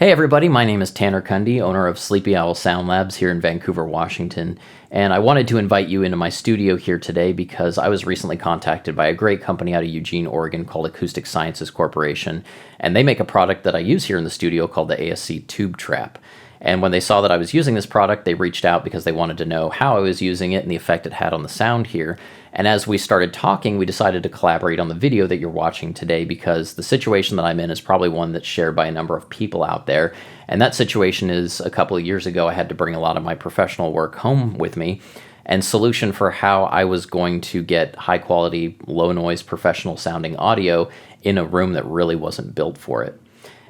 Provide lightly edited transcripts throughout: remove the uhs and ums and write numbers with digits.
Hey everybody, my name is Tanner Cundy, owner of Sleepy Owl Soundlabs here in Vancouver, Washington, and I wanted to invite you into my studio here today because I was recently contacted by a great company out of Eugene, Oregon called Acoustic Sciences Corporation, and they make a product that I use here in the studio called the ASC TubeTrap. And when they saw that I was using this product, they reached out because they wanted to know how I was using it and the effect it had on the sound here. And as we started talking, we decided to collaborate on the video that you're watching today because the situation that I'm in is probably one that's shared by a number of people out there. And that situation is a couple of years ago, I had to bring a lot of my professional work home with me. And solution for how I was going to get high quality, low noise, professional sounding audio in a room that really wasn't built for it.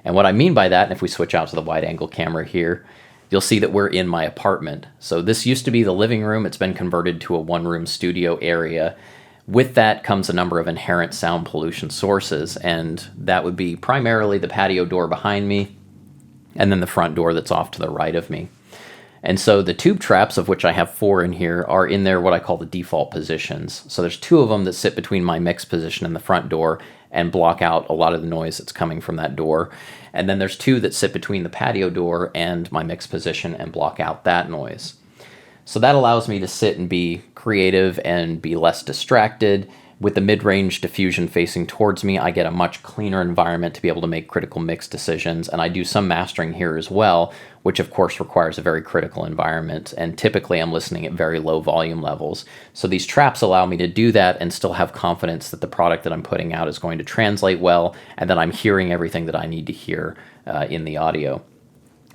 And what I mean by that, and if we switch out to the wide angle camera here, you'll see that we're in my apartment. So this used to be the living room. It's been converted to a one-room studio area. With that comes a number of inherent sound pollution sources, and that would be primarily the patio door behind me, and then the front door that's off to the right of me. And so the tube traps, of which I have 4 in here, are in their what I call the default positions. So there's 2 of them that sit between my mix position and the front door and block out a lot of the noise that's coming from that door. And then there's 2 that sit between the patio door and my mix position and block out that noise. So that allows me to sit and be creative and be less distracted. With the mid-range diffusion facing towards me, I get a much cleaner environment to be able to make critical mix decisions, and I do some mastering here as well, which of course requires a very critical environment, and typically I'm listening at very low volume levels. So these traps allow me to do that and still have confidence that the product that I'm putting out is going to translate well, and that I'm hearing everything that I need to hear in the audio.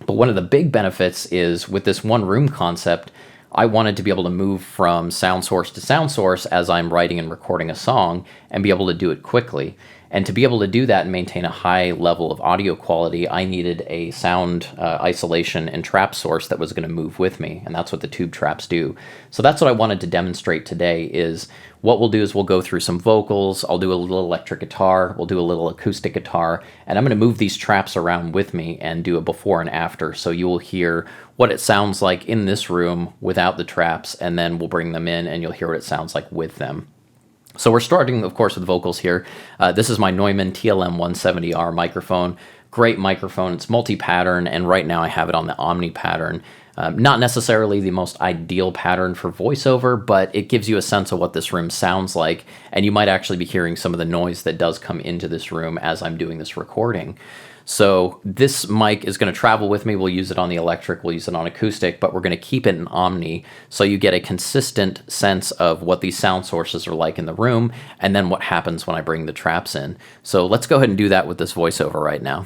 But one of the big benefits is with this one room concept, I wanted to be able to move from sound source to sound source as I'm writing and recording a song and be able to do it quickly. And to be able to do that and maintain a high level of audio quality, I needed a sound isolation and trap source that was going to move with me, and that's what the tube traps do. So that's what I wanted to demonstrate today is what we'll do is we'll go through some vocals, I'll do a little electric guitar, we'll do a little acoustic guitar, and I'm going to move these traps around with me and do a before and after, so you will hear what it sounds like in this room without the traps, and then we'll bring them in and you'll hear what it sounds like with them. So we're starting, of course, with vocals here. This is my Neumann TLM170R microphone. Great microphone. It's multi-pattern, and right now I have it on the omni pattern. Not necessarily the most ideal pattern for voiceover, but it gives you a sense of what this room sounds like, and you might actually be hearing some of the noise that does come into this room as I'm doing this recording. So this mic is going to travel with me. We'll use it on the electric, we'll use it on acoustic, but we're going to keep it in omni so you get a consistent sense of what these sound sources are like in the room and then what happens when I bring the traps in. So let's go ahead and do that with this voiceover right now.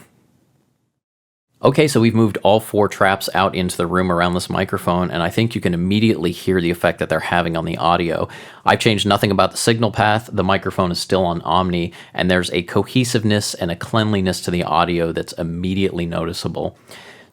Okay, so we've moved all 4 traps out into the room around this microphone, and I think you can immediately hear the effect that they're having on the audio. I've changed nothing about the signal path, the microphone is still on omni, and there's a cohesiveness and a cleanliness to the audio that's immediately noticeable.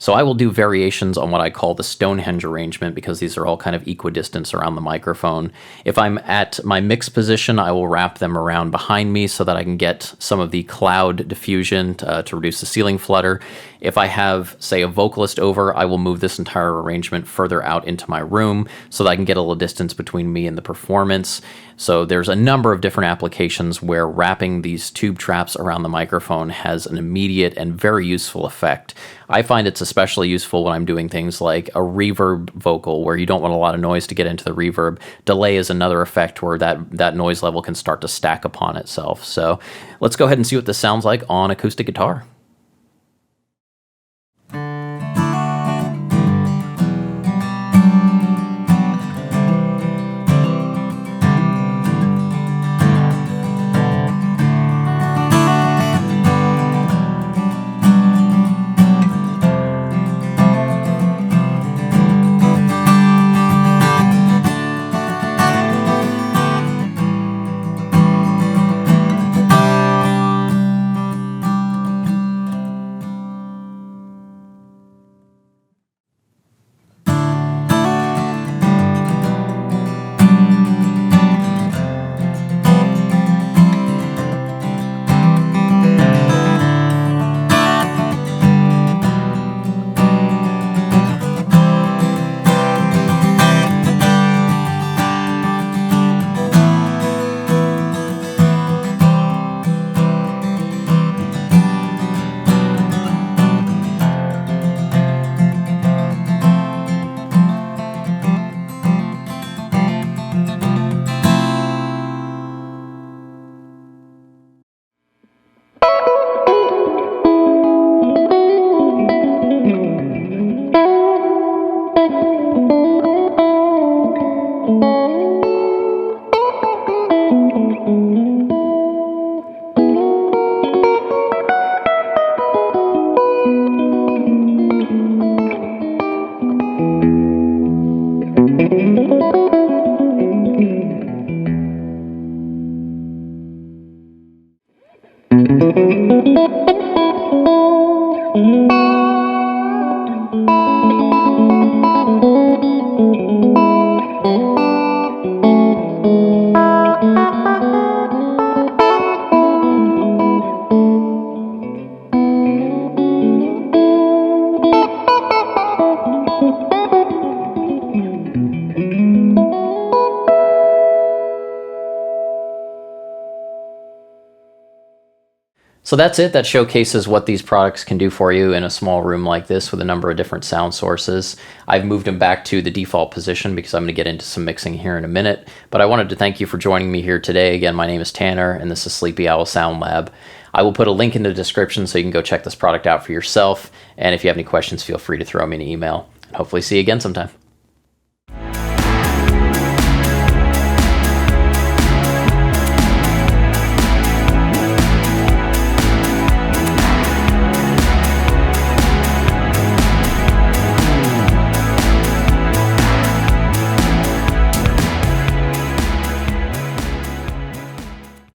So I will do variations on what I call the Stonehenge arrangement because these are all kind of equidistant around the microphone. If I'm at my mix position, I will wrap them around behind me so that I can get some of the cloud diffusion to reduce the ceiling flutter. If I have, say, a vocalist over, I will move this entire arrangement further out into my room so that I can get a little distance between me and the performance. So there's a number of different applications where wrapping these tube traps around the microphone has an immediate and very useful effect. I find it's especially useful when I'm doing things like a reverb vocal where you don't want a lot of noise to get into the reverb. Delay is another effect where that noise level can start to stack upon itself. So let's go ahead and see what this sounds like on acoustic guitar. So that's it. That showcases what these products can do for you in a small room like this with a number of different sound sources. I've moved them back to the default position because I'm going to get into some mixing here in a minute. But I wanted to thank you for joining me here today. Again, my name is Tanner, and this is Sleepy Owl Soundlab. I will put a link in the description so you can go check this product out for yourself. And if you have any questions, feel free to throw me an email. Hopefully see you again sometime.